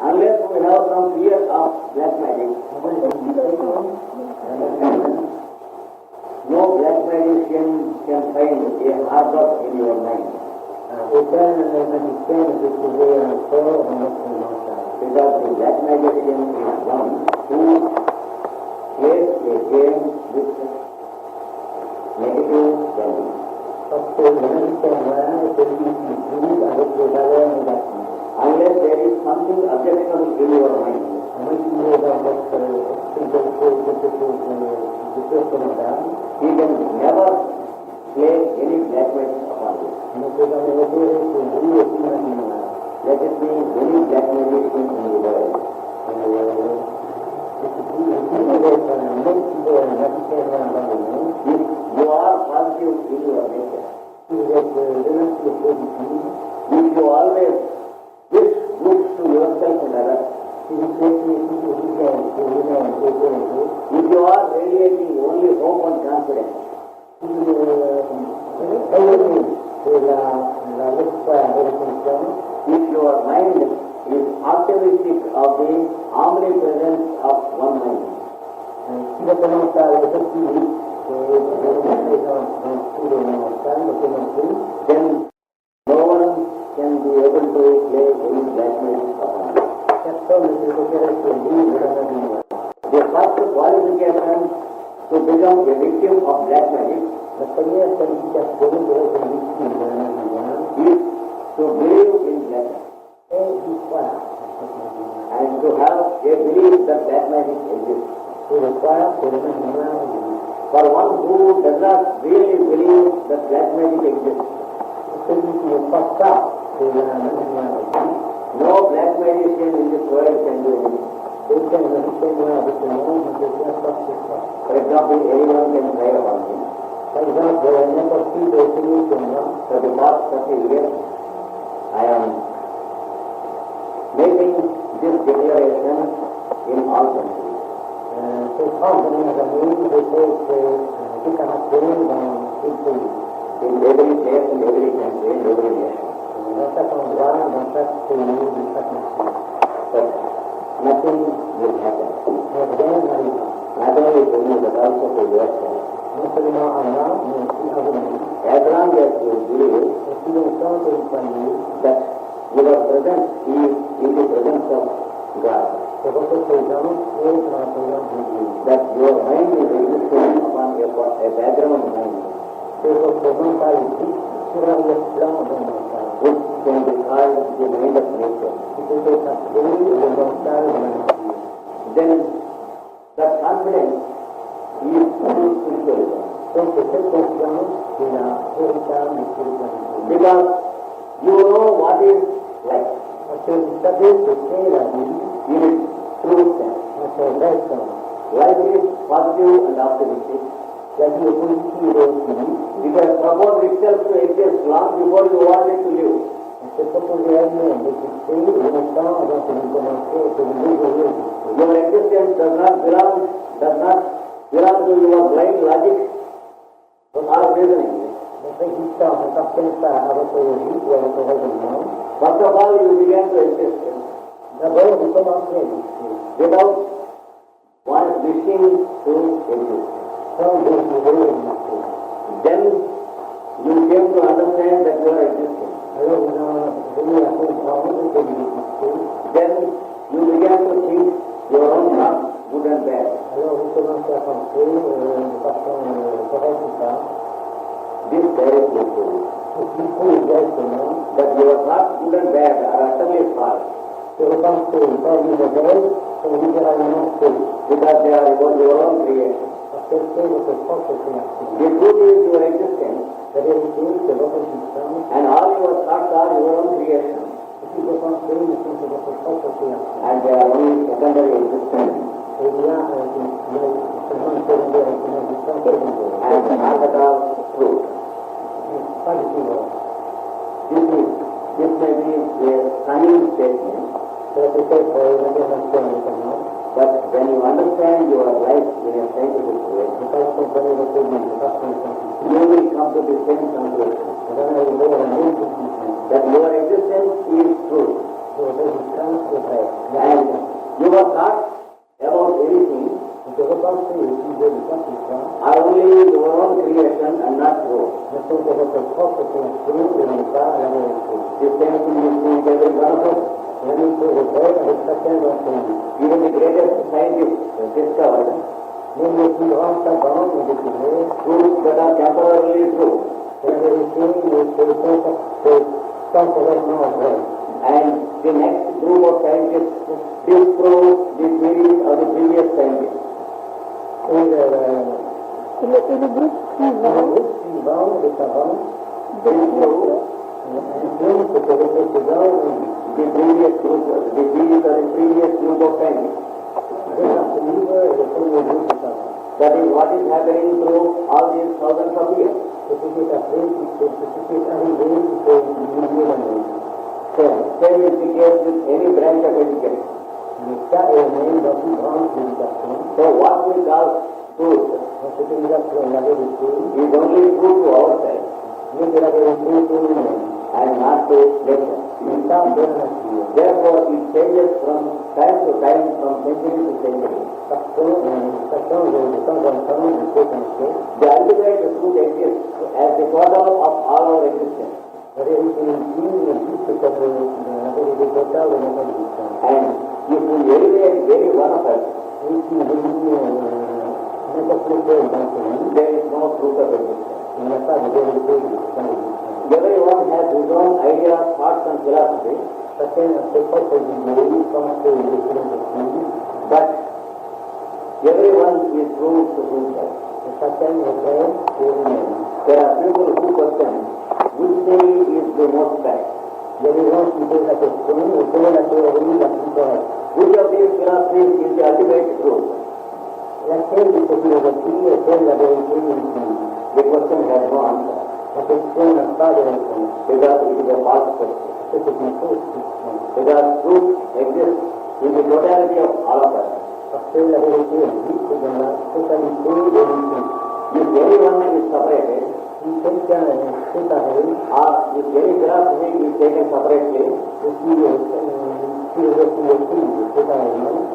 Unless we have some fear of black magic, no black magician can find a harbor in your mind. Because the black magician is one who plays a game with negative value. Unless there is something objectionable in your mind, he can never play any black magic upon you. Let it be any black magician in the world. If you are positive in your nature, if you always wish good to yourself and others, if you are radiating only hope and confidence, if your mind is optimistic of the omnipresence of one mind, then no one can be able to play any black magic upon you. The first qualification to become a victim of black magic is to believe in black magic and to have a belief that black magic exists. For one who does not really believe that black magic exists, no black magician in this world can do anything. For example, anyone can try upon him. For the past 30 years, I am making this declaration in all countries. In every place, in every country, in every nation. But nothing will happen. Not only to me, but also to yourself. As long as you believe that your presence is in the presence of God, that your mind is existing upon a background mind, which can be called the mind of nature, then that confidence is spiritualism. Because you know what is life. In its true sense. Life is positive and optimistic. Because purpose itself to exist long before you wanted to live. Your existence does not belong to your blind logic or reasoning. First of all, you began to exist without one wishing to exist. Then you came to understand that you are existing. Then you began to think your own thoughts, good and bad. This directly proves that your thoughts, good and bad, are utterly false. Because they are about your own creation. The truth is your existence, and all your thoughts are your own creation. And they are only secondary existence. And not at all true. This may be a stunning statement, but when you understand your life in a scientific way, you will come to the same conclusion that your existence que votre propre esprit et non pas la vérité. The same thing you see with every one of us. La même chose est vraie avec chacun d'entre nous. Even the greatest scientists discovered, même les plus grands savants ont découvert truths that are temporarily true. La vérité est temporairement vraie. And the next group of scientists disprove the theories of the previous scientists. Et le groupe suivant des savants disprove ce que les précédents the previous group, the theories of the previous group of scientists. That is what is happening through all these thousands of years. Same is the case with any branch of education. So what we call truth is only true to ourselves and not to nature. Therefore, it changes from time to time, from century to century. The ultimate truth exists as the total of all our existence. And if we elevate any one of us, there is no truth of existence. Everyone has his own ideas, thoughts and philosophy. But everyone is true to himself. There are people who question which theory is the most correct. Which of these philosophies is the ultimate truth? The question has no answer. Because it is a false question. Because truth exists in the totality of all of us. If anyone is separated, or if any philosophy is taken separately,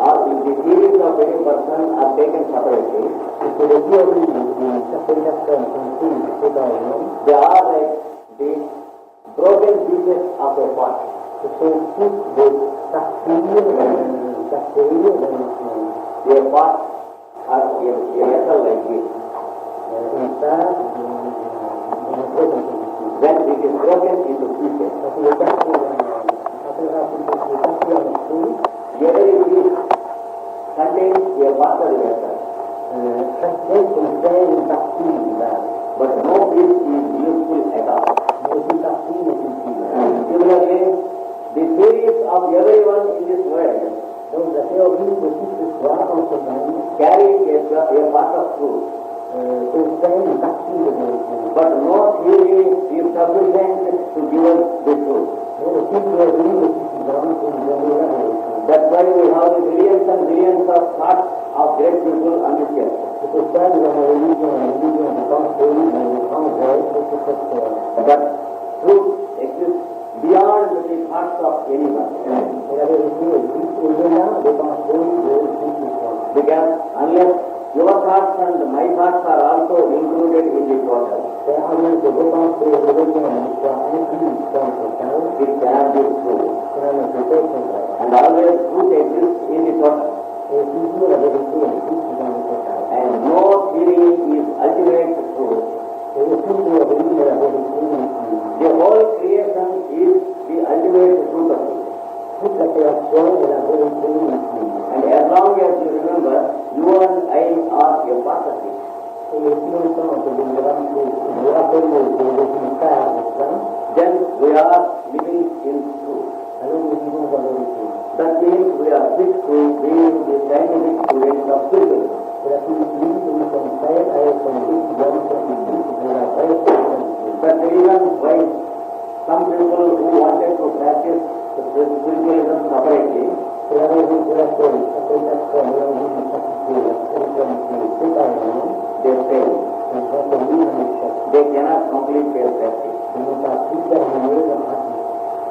or if the theories of any person are taken separately, they are like the broken pieces of a pot. A pot or a vessel like this. When it is broken into pieces, every piece contains a water vessel. But no piece is useful at all. Similarly, the theories of everyone in this world carry a part of truth. But no theory is sufficient to give us the truth. That's why we have millions and millions of thoughts of great people on this earth. But truth exists beyond the thoughts of anyone. Because unless your thoughts and my thoughts are also included in the total, it cannot be true. And always truth exists in the total. And no theory is ultimate truth. The whole creation is the ultimate truth of it. And as long as you remember, you and I are a part of it. Then we are living in truth. That means we are fit to being the scientific students of spiritualism. But the reason why some people who wanted to practice spiritualism separately, they fail. They cannot complete their practice.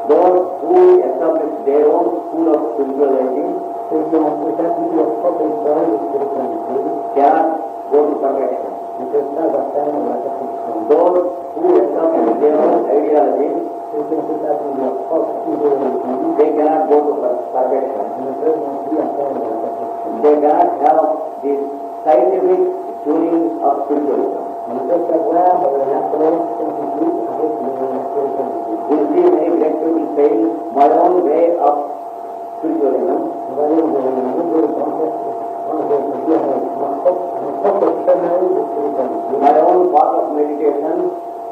Those who establish their own school of spiritualizing, établit leur propre école de spiritualité, cannot go to perfection. ne peuvent pas atteindre la perfection. Those who establish their own ideology, Ceux qui ont établi leur propre idéologie they cannot go to perfection. ne peuvent non plus atteindre la perfection. They cannot have this scientific tuning of spiritualism. On ne peut savoir l'approche scientifique avec la spiritualité. We see many great people saying, my own way of spiritualism, On va lire de nombreux grands textes qui disent mon propre chemin de spiritualité, my own path of meditation,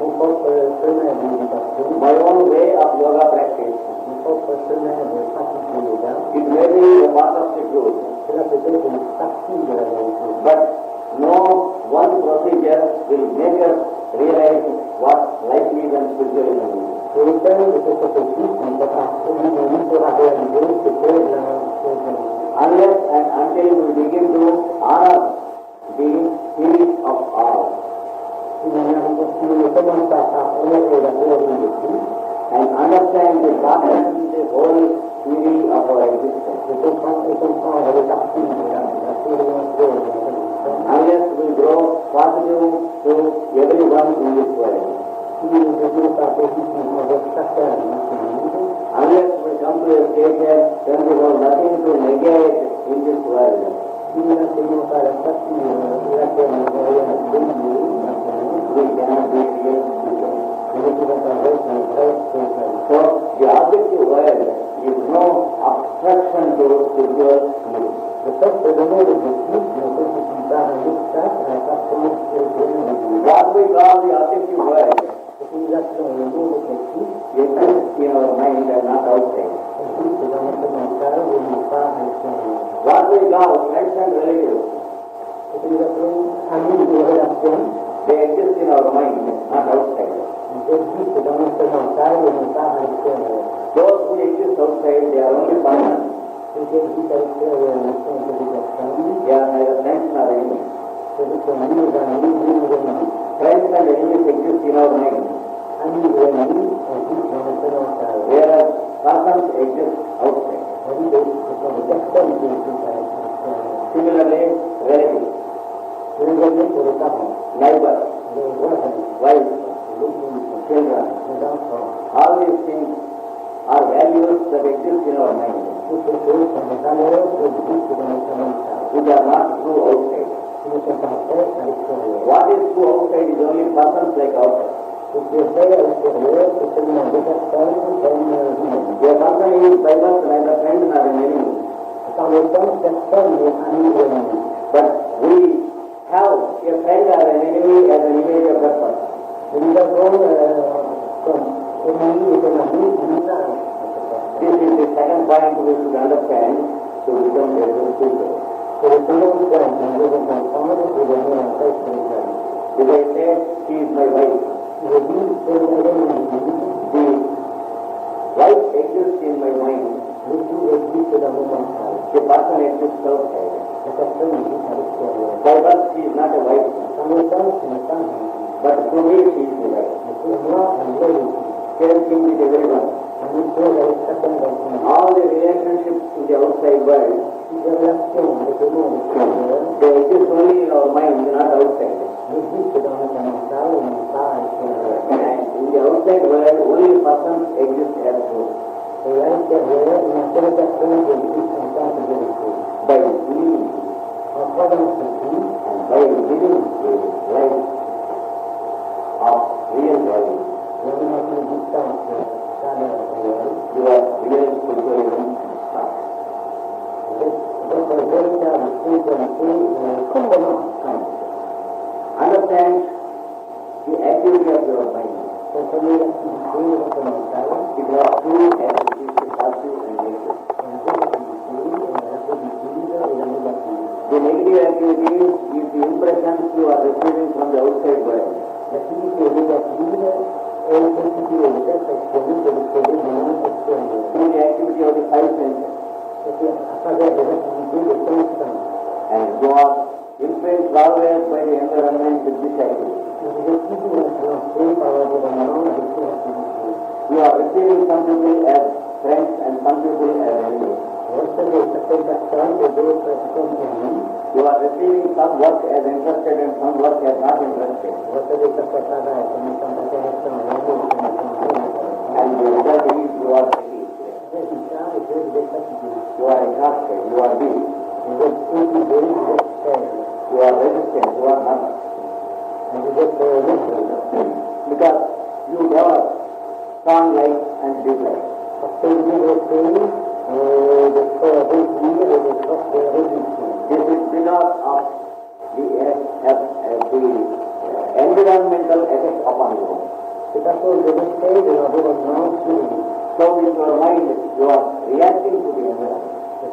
mon propre chemin de méditation, my own way of yoga practice. mon propre chemin de pratique de yoga. It may be a part of the truth, Cela peut être une partie de la vérité. but no one procedure will make us realize what life is and spiritualism is. Et l'école de ce processus ne pourra réaliser ce que la spiritualité. Unless and until we begin to honor the spirit of all Si nous ne commençons pas à honorer la théorie de tout, and understand the pattern, the whole theory of our existence, et comprendre les parties de la théorie entière de notre existence, unless we grow positive to everyone in this world, si nous ne devenons pas positifs envers chacun de notre monde, unless we come to a stage when we have nothing to negate in this world, si nous n'atteignons pas la stature de laquelle nous avons rien à dénier maintenant, we cannot be real spiritual. nous ne pouvons pas être un vrai spiritualiste. So the objective world is no obstruction to spiritual needs. Le fait que le monde objectif ne constitue pas un obstacle à la partie spirituelle de Dieu. What we call the objective world Ce que nous appelons le monde objectif exists in our mind and not outside. existe dans notre mental et n'est pas à l'extérieur. What we call friends and relatives, Ce que nous appelons amis et relations, they exist in our mind, not outside. ils existent dans notre mental et non pas à l'extérieur. Those who exist outside, they are only partners. Ceux qui existent à l'extérieur ne sont que des personnes, They are neither friends nor enemies. ce ne sont ni nos amis ni nos ennemis. Friends and enemies exist in our mind, Amis et ennemis existent dans notre mental. whereas persons exist outside. Ce sont des personnes qui existent à l'extérieur. Similarly, relatives, Je les ai pour les parents, neighbors, les voisins, wives, les époux, children, les enfants. all these things are values that exist in our mind, Toutes ces choses sont des valeurs qui existent dans notre mental, which are not true outside. qui ne sont pas vraies à l'extérieur. What is true outside is only persons like ourselves. Ce qui est vrai à l'extérieur, c'est seulement des personnes comme vous-même. A person is by birth neither friend nor an enemy. Par le temps, personne n'est ami ou ennemi. But we have a friend or an enemy as an image of that person. Mais nous avons comme ennemi et comme ami l'image de cette personne. This is the second point we should understand to become a true spiritual. C'est le second point que nous devons comprendre pour devenir un vrai spiritualiste. If I say, she is my wife, Je dis, c'est elle est mon épouse. the wife exists in my mind, L'épouse existe dans mon mental. the person exists outside. La personne existe à l'extérieur. By birth she is not a wife, Dans mon temps, ce n'est pas une épouse. but to me she is the wife. Mais pour moi, elle est l'épouse. Same thing with everyone. La même chose avec chacun d'entre nous. All the relationships in the outside world, Si des relations avec le monde extérieur they exist only in our mind, not outside. existent dans notre mental et non pas à l'extérieur. And in the outside world, only persons exist as truth. Et à l'intérieur, il n'y a que les personnes qui existent en tant que vérité. By believing En croyant ceci, and by living a life of real value, et en ayant une distance valeur réelle, your real spiritualism starts. votre véritable spiritualité commence. Understand the activity of your mind. Comprenez l'activité de votre mental, It has two activities, the positive and negative. la positivité, la positive et la négative. The negative activity is the impressions you are receiving from the outside world. L'activité négative est constituée des impressions que vous trouvez dans le monde extérieur. Through the activity of the five senses. C'est à travers des activités de conscience. And you are influenced always by the environment with this activity. Vous êtes toujours influencé par l'environnement avec ces activités. You are receiving some people as friends and some people as enemies. You are receiving some work as interested and some work as not interested. And the result is you are fatigued. You are exhausted, you are weak. You are resistant, you are not. Because you develop strong life and dislike. This is because of the environmental effect upon you. So in your mind, you are reacting to the environment. This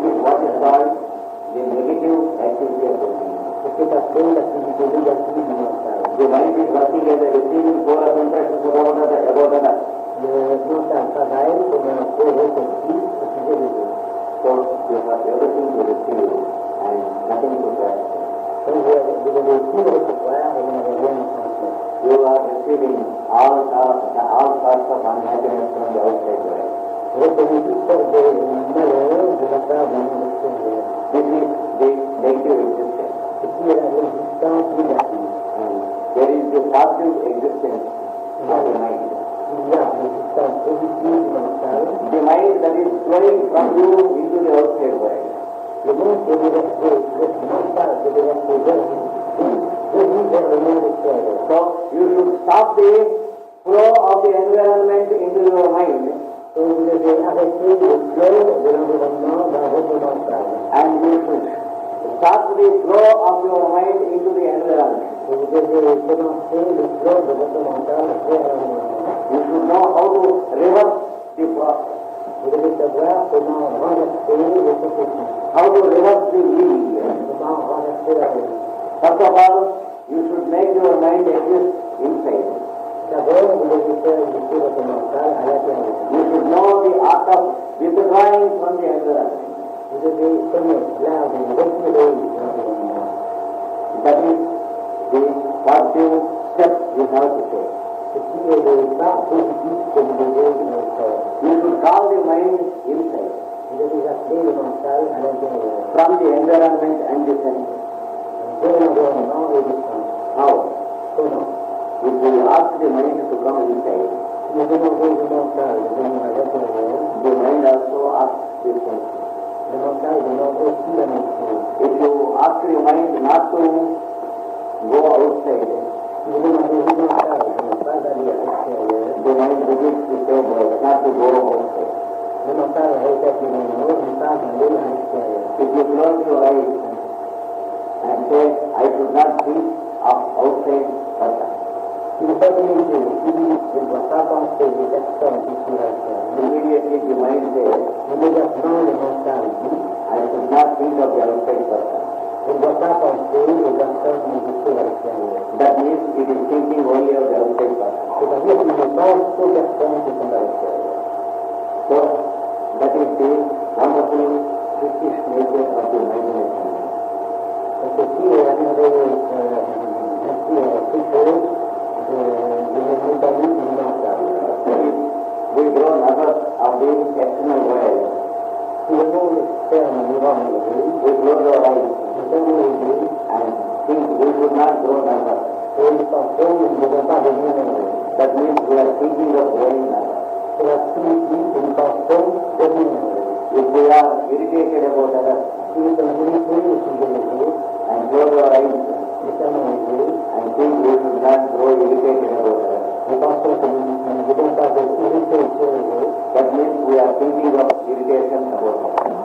is what is called the negative activity of the mind. The mind is working as a receiving core of interest about that. So you have everything to receive and nothing to grasp. You are receiving all sorts of unhappiness from the outside world. This is the negative existence. There is the positive existence of the mind. The mind that is flowing from you into the outside world. So you should stop the flow of the environment into your mind. And you should stop the flow of your mind into the environment. You should know how to reverse the process. How to reverse the wheel. First of all, you should make your mind exist inside. You should know the art of withdrawing from the environment. That is the positive step you have to take. You should call the mind inside from the environment and the senses. How? If you ask the mind to come inside, the mind also asks the senses. If you ask the mind not to go outside, the mind begins to say not to go outside. If you close your eyes and say, I should not think of outside person. Immediately the mind says, I should not think of the outside person. That means it is thinking only of the outside person. So that is the wonderful British nature of the imagination. We grow nervous of the external world. We close our eyes and think we should not grow nervous. That means we are thinking of growing nervous. If we are irritated about others and close our eyes and think we should not grow irritated about others, that means we are thinking of irritation about others.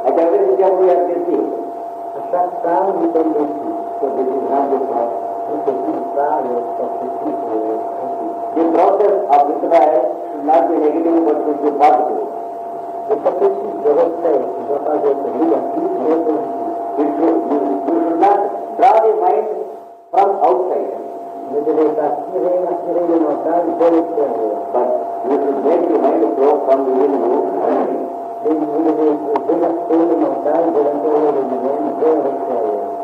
At every step we are deceived. So this is not the process. The process of withdrawal should not be negative but should be positive. You should not draw the mind from outside. But you should make the mind flow from within you.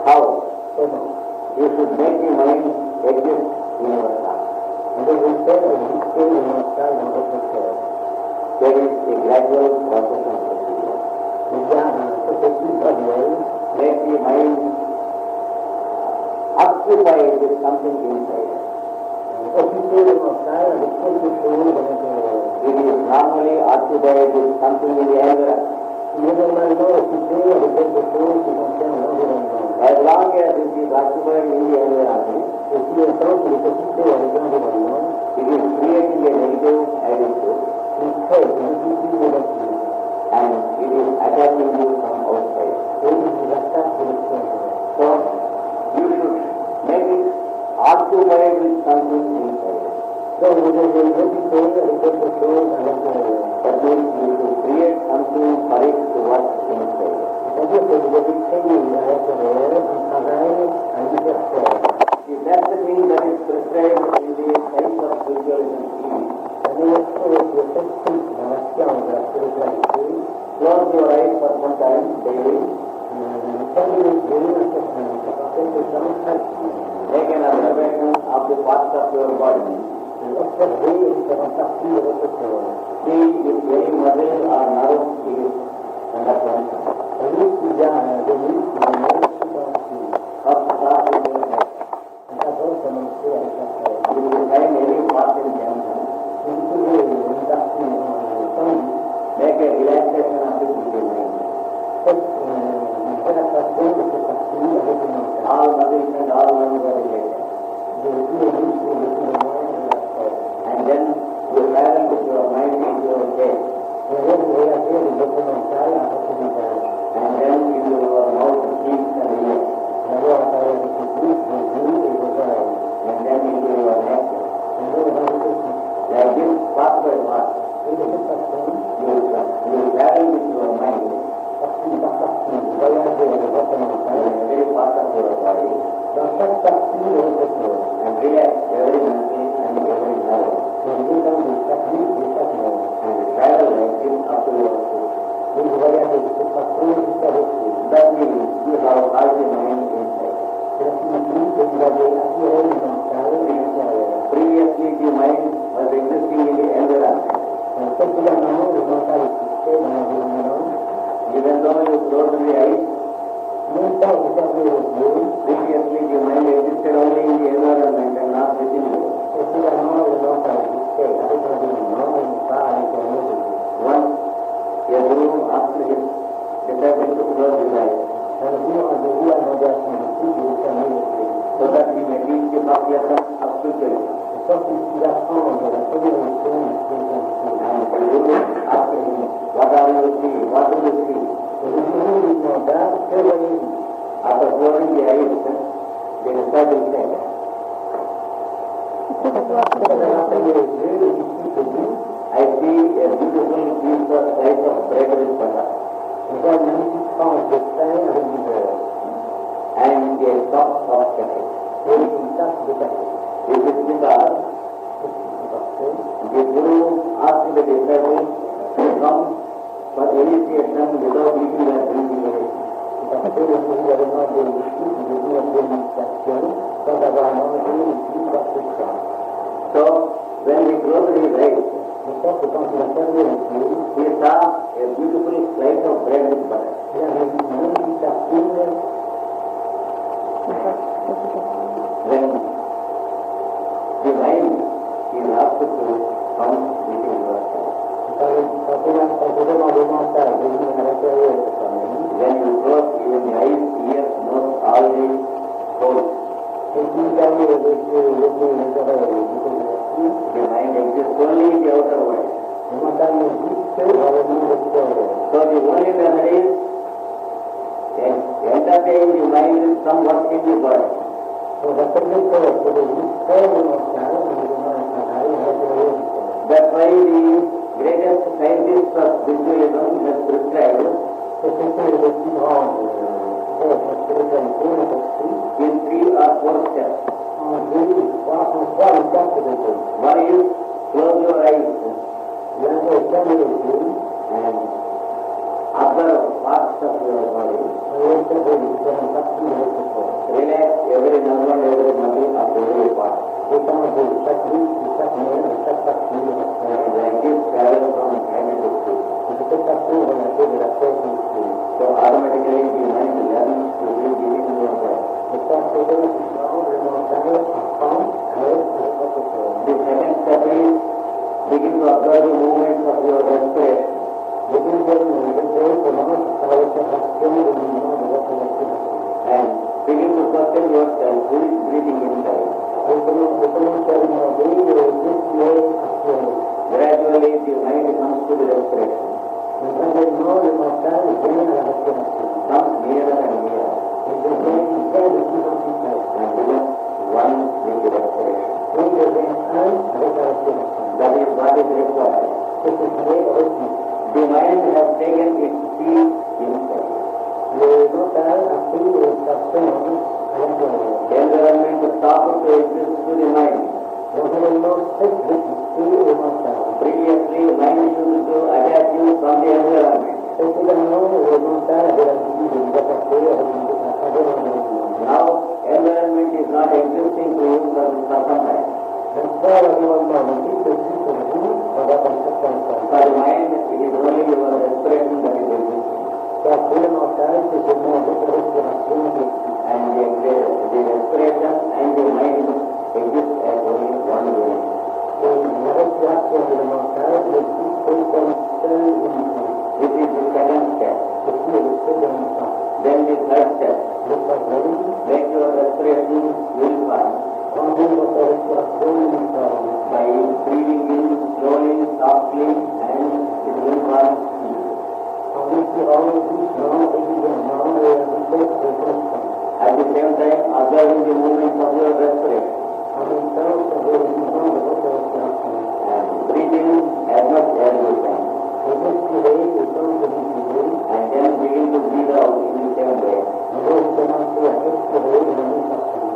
How? You should make the mind exist in your heart. Et le faire exister le mental dans votre cœur. There is a gradual process of procedure. Il y a un processus graduel. Let the mind occupied with something inside. Occuper le mental avec quelque chose à l'intérieur. It is normally occupied with something in the environment. Il est normalement occupé avec quelque chose qui concerne l'environnement. As long as it is occupied in the environment, Et si longtemps qu'il est occupé avec l'environnement, it is creating a negative attitude il crée une attitude négative. and it is attacking you from outside. Et il vous attaque de l'extérieur. So you should make it occupied with something inside. Donc vous devez l'occuper avec quelque chose à l'intérieur. That means you should create something for it to work inside. C'est-à-dire que vous devez créer à l'intérieur un travail à lui faire faire. If that's the thing that is prescribed in the science of spiritualism, La meilleure chose qui est prescrite dans la science de la spiritualité, close your eyes for some time daily, fermez les yeux un certain pendant quelque temps tranquille. make an observation of the parts of your body. Observez les différentes parties de votre corps. See if any muscle or nerve is under tension. Voyez s'il y a des muscles ou des nerfs qui sont actifs. First start with your head. D'abord, commencez avec la tête. If you find any part in tension, Si vous trouvez une partie tendue, make a relaxation of it with your mind. faites une relaxation de cette partie avec le mental. All muscles and all nerves are related. De tous les muscles et de tous les nerfs de la tête. And then you balance your mind into your head. Et alors, vous regardez avec votre mental à votre visage. And then into your mouth, cheeks and ears. D'abord, à travers votre bouche, vos yeux et vos oreilles. And then into your neck. Et alors, dans votre cou. Like this, part by part, Et de cette façon, you travel with your mind partie par partie, vous voyagez avec votre in mental every part of your body dans chaque partie de votre corps. and relax every muscle and every nerve. Et vous détendez chaque muscle et chaque nerf. And travel like this up to your foot. Et vous voyagez de cette façon jusqu'à vos pieds. That means you have all the mind inside. Cela signifie que vous avez attiré le mental à l'intérieur. Previously, the mind was existing in the environment. Précédemment, le mental existait dans l'environnement. Even though you close the eyes, Même temps vous fermez vos yeux, previously the mind existed only in the environment and not within you. précédemment, le mental existait avec l'environnement et non pas à l'intérieur de vous. Once, a guru asked his disciple to close his eyes Un jour, un guru a demandé à son disciple de fermer les yeux. so that he may teach the first lesson of spiritualism. De sorte qu'il puisse apprendre la première leçon du spiritualité. And the guru asked him, what are you seeing? What do you see? Et le guru lui demanda, que voyez-vous? After closing the eyes, the disciple said, Après avoir fermé les yeux, le disciple dit, I see a beautiful piece of slice of bread with butter on voit une magnifique tranche de pain avec du beurre and a cup of coffee. et une tasse de café. This is because C'est parfait. the guru asked the disciple to come for initiation without eating or drinking anything. Parce que le guru avait demandé au disciple de venir de l'initiation sans avoir mangé ni bu quoi que ce soit. So, when he closed his eyes, De sorte que quand il a fermé les yeux, he saw a beautiful slice of bread with butter. il avait vu une magnifique tartine. Then the mind is asked to come within yourself. Quand on demande au mental de venir à l'intérieur de soi-même, When you close even the eyes, ears, nose, all the holes, et qu'il permet les yeux, les oreilles et tout le the mind exists only in the outer world. le mental n'existe que dans le monde extérieur. So the only method is entertain the mind with some work in the body. Donc la seule méthode, c'est de distraire le mental en lui donnant un travail à l'intérieur du corps. That's why the greatest scientists of spiritualism has prescribed C'est ce que les plus grands œuvres de spiritualité ont compris in 3 or 4 steps. en 2, 3 ou 4 degrés. One is close your eyes L'un est fermer les yeux and observe parts of your body. et observer les différentes parties de votre corps. Relax every nerve and every muscle of every part. Détendez chaque muscle every movement of your respiration. लेकिन जब निर्देश समाज सावधान And begin to question yourself, who is breathing inside. Gradually the mind comes to the respiration. Comes nearer and nearer. And becomes one with the respiration. That is what is required. The mind has taken its seat inside. The environment stops to exist to the mind. Previously, mind used to attack you from the environment. Now, environment is not existing to you for some time. For the mind, it is only your respiration that is existing. And the respiration and the mind exist as only one unit. This is the second step. Then the third step. Make your respiration uniform. By breathing in slowly, softly, and with uniform speed. At the same time, observing the movements of your respiration. And breathing as much as you can. And then begin to breathe out in the same way.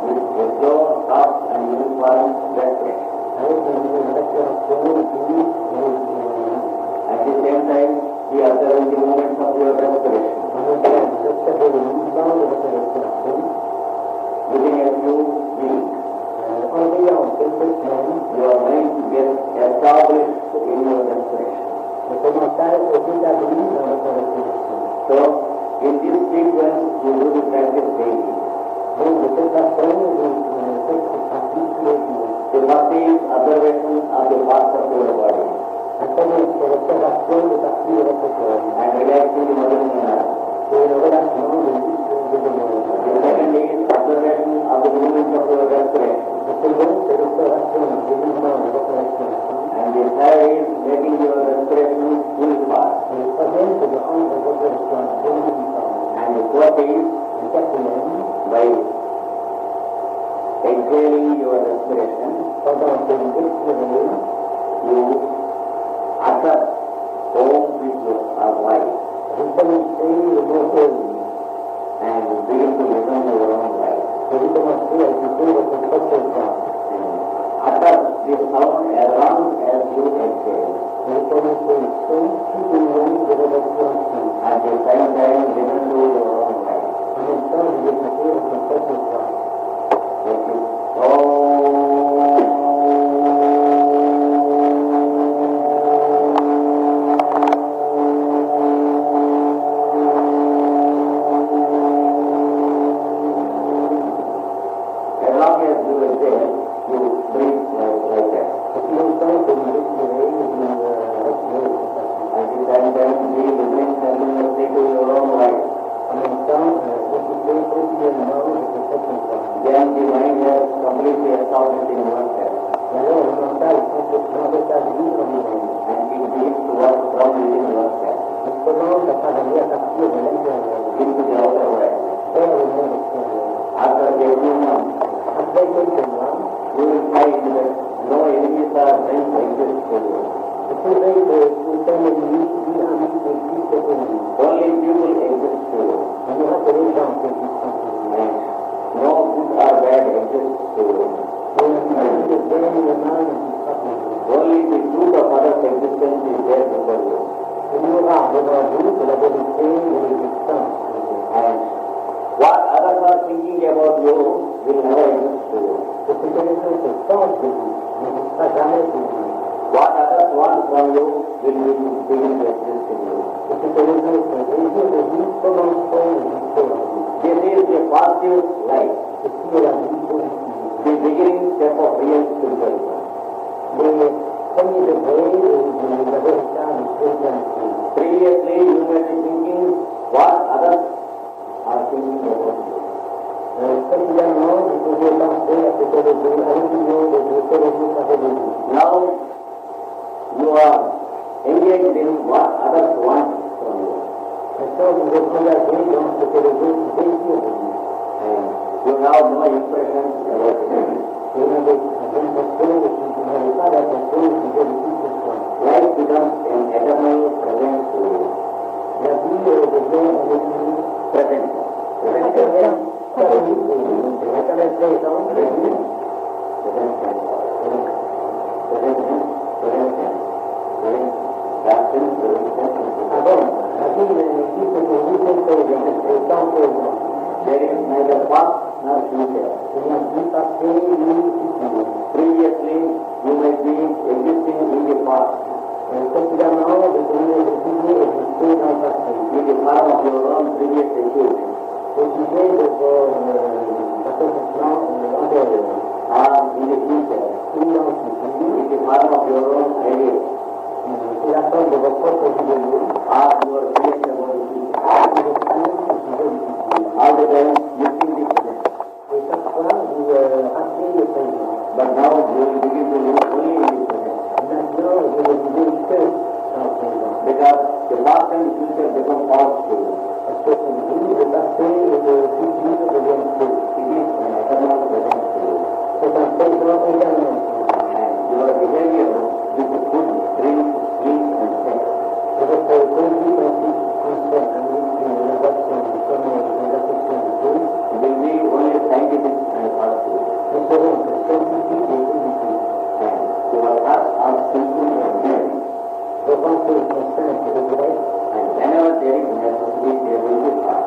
With a slow, soft, and uniform respiration. At the same time, be observing the movements of your respiration. Within a few weeks, your mind gets established in your respiration. So, in this sequence, you do the practice daily. The first is observation of the parts of your body. And relaxing the muscles and nerves. The second is observation of the movements of your respiration. And the third is making your respiration uniform. And the fourth is by exhaling your respiration, you utter Om with your voice. And begin to listen to your own voice. Utter the sound as long as you exhale. At the same time, listen to your own voice. Thank you. As long as you exhale, you breathe like that. At the same time, be listening continuously to your own voice. Then the mind has completely established in oneself. And it begins to work from within yourself into the outer world. After the few months, you will find that no enemies or friends exist for you. Only people exist for you. And no good or bad exists for you. Only the truth of others' existence is there before you. And what others are thinking about you will never exist for you. What others want from you will begin to exist in you. This is the positive life, the beginning step of real spiritualism. premier degré de la véritable spiritualité. Previously, you may be thinking what others are thinking about you. Précédemment, vous pouvez penser à ce que les autres, à l'opinion des autres, que les autres avaient de vous. Now, you are engaged in what others want from you. Maintenant, vous êtes engagé dans ce que les autres désirent de vous. And you have no impression about it. Vous n'avez l'impression, vous n'avez pas l'impression au sujet de tout ce soit. Life becomes an eternal present to you. La vie devient un équilibre Present. éternel, éternel présent, Present. Present tense. Present tense. Present tense. Present past tense. Present tense. avant, la vie n'existe pour vous que présent, et tant présent. There is neither past nor future. Il n'y a ni passé, ni futur. Previously, you might be existing in the past, Précédemment, vous pourriez exister dans le passé. in the form of your own previous achievement, Au sujet de vos accomplissements antérieurs, or in the future, ou dans le futur, in the form of your own ideas, sous la forme de vos propres idéaux, or your fears about the future. ou de tout au sujet du futur. All the time, you think the present. Et chaque fois, vous rappelez le présent. But now, you will begin to live only in the present. Maintenant, vous ne vivez que dans le présent. Because the past and future become past to you. Parce que pour vous, le passé et le futur deviennent faux. It is an eternal present to you. C'est un présent également. And your behavior with food, drink, sleep, and sex Et votre conduite ainsi concerne la nourriture, la boisson, le sommeil, les affections du tout, will be only scientific and positive. ne seront que scientifiques et positifs. And your thoughts are simple and pure. Vos pensées sont simples et directes, And whenever there is necessity, there will be thought.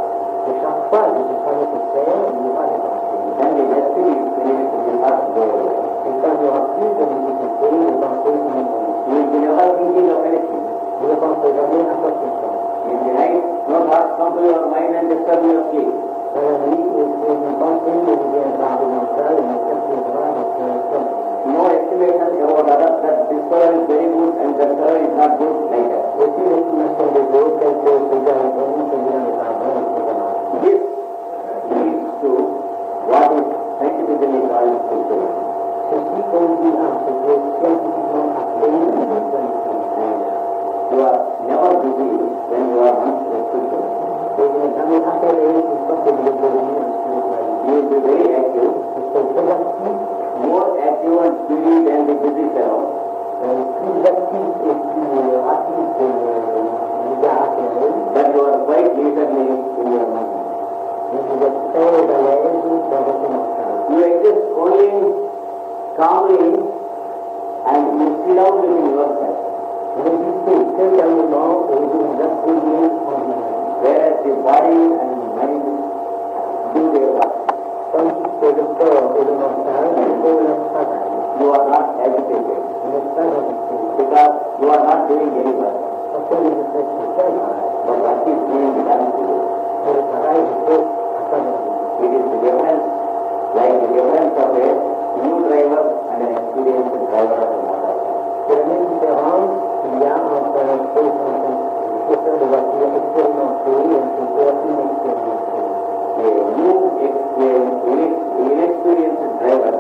et chaque fois que ce sera nécessaire, il y aura des pensées. Then the necessity is finished, the thoughts go away. Et quand il n'y aura plus de nécessité, les pensées s'en vont. You will be never thinking of anything. Vous ne pensez jamais à quoi que ce soit. In the night, no thoughts come to your mind and disturb your sleep. Dans la nuit, une pensée ne vous viendra de mental et ne perturbera votre sommeil. No estimation about others that this fellow is very good and that fellow is not good like that. Aucune estimation des autres, telle que celui-là est bon, celui-là n'est pas bon, etc. This leads to what is scientifically called spirituality. Ceci conduit à ce que scientifiquement appelé spiritualité. And you are never busy when you are once spiritual. Et vous n'êtes jamais affairé une fois que vous êtes devenu en spiritualité. You will be very active, Vous serez très actif, more active and speedy than the busy fellow. plus actif et plus rapide que les gars affairés. But you are quite leisurely in your mind. Mais vous êtes très à l'aise dans votre mental. You exist only calmly and you sit down within yourself. Vous n'existez que calmement et vous vous asseyez en vous-même. Whereas the body and mind do their work. Tandis que le corps et le mental font leur travail. You are not agitated Vous n'êtes pas agité. because you are not doing any work. Parce que vous ne faites que quel travail. But work is being done to you. Mais le travail est fait à travers vous. It is the difference, like the difference of a new driver and an experienced driver of a motorcycle. C'est la même différence qu'il y a entre un chauffeur de voiture expérimenté et un chauffeur inexpérimenté. A new inexperienced driver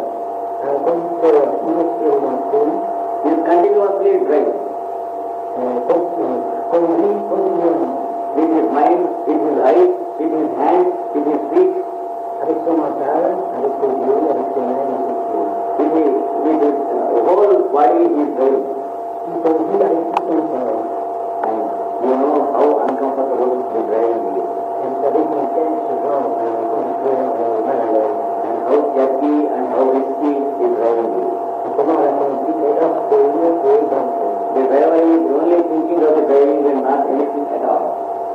Un conducteur inexpérimenté is continuously driving conduit continuellement with his mind, with his eyes, with his hands, with his feet, avec son mental, avec ses yeux, avec ses mains et ses pieds. with his whole body he is driving. Il conduit avec tout son corps. And you know how uncomfortable the driving is. Et vous savez combien ce genre de conducteur mal à l'aise. And how jerky and how risky the driving is. Et comment la conduite est heurteuse et dangereuse. The driver is only thinking of the driving and not anything at all.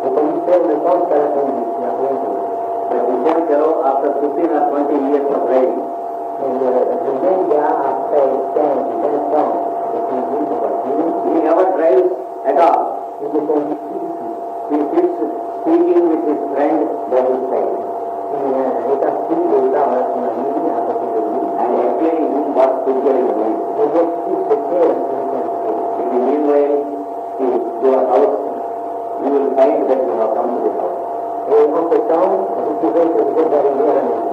Le conducteur ne pense qu'à la conduite, il n'y a rien d'autre. But the same fellow, after 15 or 20 years of driving, Mais le même gars, après 15 ou 20 ans de conduite de voiture, he never drives at all. il ne conduit plus du tout. He sits speaking with his friend by his side Il est assis et parle à son ami à côté de lui. and explaining what spirituality means. Il explique ce qu'est la spiritualité. temps, vous pouvez arriver à la maison.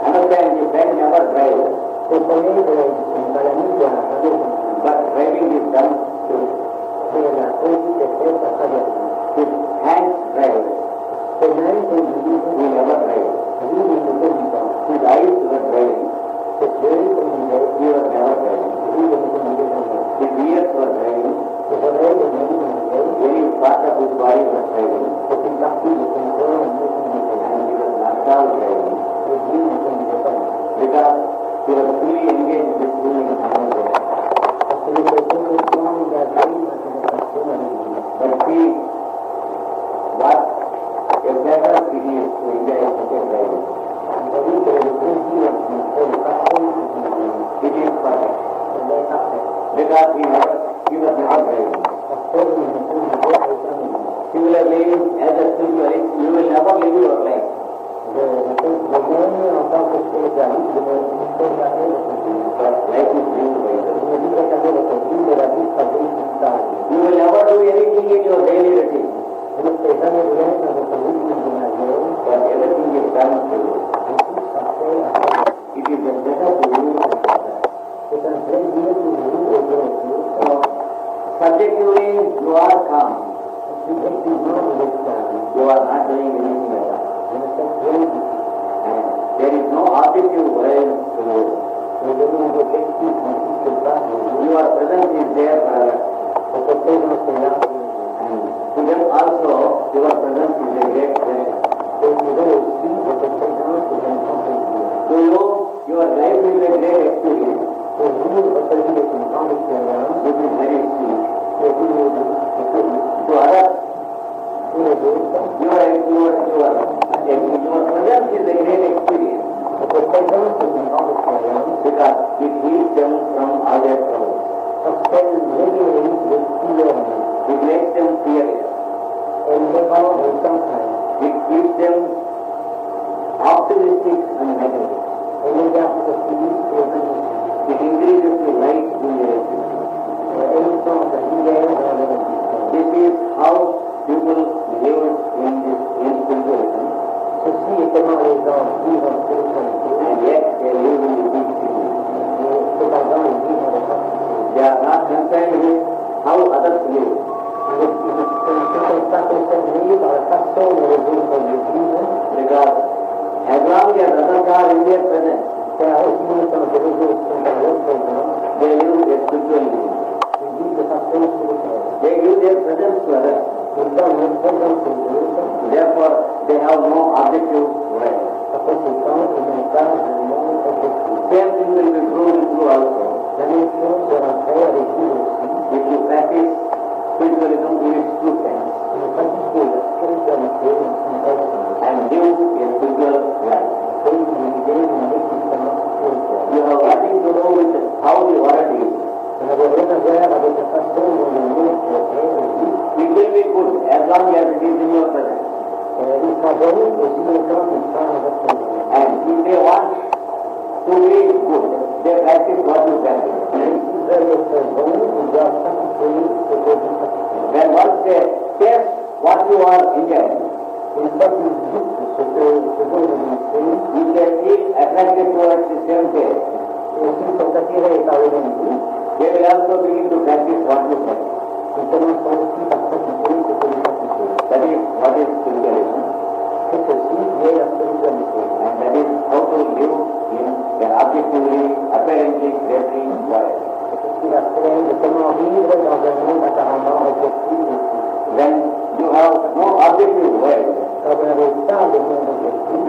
Understand, you can never drive. Comprenez que c'est pas la nuit à la maison. But driving is done to Mais la conduite est faite à travers lui. his hands drive. Ses mains conduisent, He never drive. lui, il ne conduit pas. His eyes were driving. Ses yeux conduisaient, He was never driving. lui, il ne conduisait jamais. His ears were driving. Ses oreilles, lui, conduisaient, Any part of his body was driving. c'est une partie de son corps, il ne conduisait pas. And he was not at all driving. Et lui ne conduisait pas. Because he was fully engaged with doing something. Parce qu'il était complètement engagé dans la conversation avec lui. But see what a pleasure it is to enjoy such a driving. Vous avez que le plaisir qui fait le parcours de son vie, It is perfect. il est parfait. Because he was never driving. Parce qu'il ne conduisait pas jamais. Similarly, as a spiritualist, you will never live your life. En tant que spiritualiste, je ne peux jamais votre vie. But life is lived by you. Je ne vivrai jamais votre vie, mais la vie sera vécue par vous. You will never do anything in your daily routine. Vous ne ferez jamais rien dans votre routine journalière, But everything is done to you. et tout sera fait à travers. It is a pleasure to you. C'est un plaisir pour vous et pour vous. So, subjectively, you are calm. Subjectivement, vous êtes calme. You are not doing anything like that. Vous ne faites rien du tout. And there is no objective awareness to you. Et le monde objectif n'existe pas pour vous. Your presence is there for others. Votre présence est là pour vous. And to them also, your presence is a great blessing. Et pour eux aussi, votre présence est un grand plaisir. To you, your life is a great experience. Pour vous, votre vie est une grande expérience. This is very sweet. Et pour les autres, c'est pour vous. To others, Pour les autres, your presence is a great experience votre présence est une grande expérience because it heals them from all their troubles. parce qu'elle révélise les douleurs. It makes them fearless. Elle les rend sans crainte. It keeps them optimistic and negative. Elle les garde optimistes et positifs. It increases the light in their existence. Elle sont la lumière dans leur existence. This is how people live in spiritualism, Ceci est comment les gens vivent en spiritualité. and yet they live in the big city. Mais cependant, ils vivent dans les grandes They are not concerned with how others live. Ils ne sont pas concernés par la façon dont les autres le vivent, Because as long as others are in their presence, car aussi longtemps que les autres sont dans leur présence, they live a spiritual living. ils vivent de façon spirituelle. They give their presence to others. Ils donnent leur présence aux autres, Therefore, they have no objective awareness. par conséquent, ils n'ont pas de monde objectif. Same thing will be true with you also. La même chose sera vraie avec vous aussi. If you practice spiritualism in its true sense Si vous pratiquez la spiritualité dans son vrai sens, and live a spiritual life, et vous vivez une existence spirituelle. you have nothing to do with how the world is. Vous n'avez rien à voir avec la façon dont le monde est. It will be good as long as it is in your presence. Il sera bon aussi longtemps qu'il sera en votre présence. And if they want to be good, they practice what you practice. S'ils veulent être bons, ils doivent pratiquer ce que vous pratiquez. When once they taste what you are enjoying, Une fois qu'ils goûtent ce dont vous vivez, if they feel attracted towards the same taste, et s'ils sont attirés par le même goût, they will also begin to practice what you practice. ils commenceront aussi par pratiquer ce que vous pratiquez. That is what is spiritualism. C'est ceci qui est la spiritualité. And that is how to live in an objectively, apparently, greatly world. C'est ce qui va faire de comment vivre dans un monde apparemment objectif aussi. When you have no objective world, Quand vous n'avez pas de monde objectif,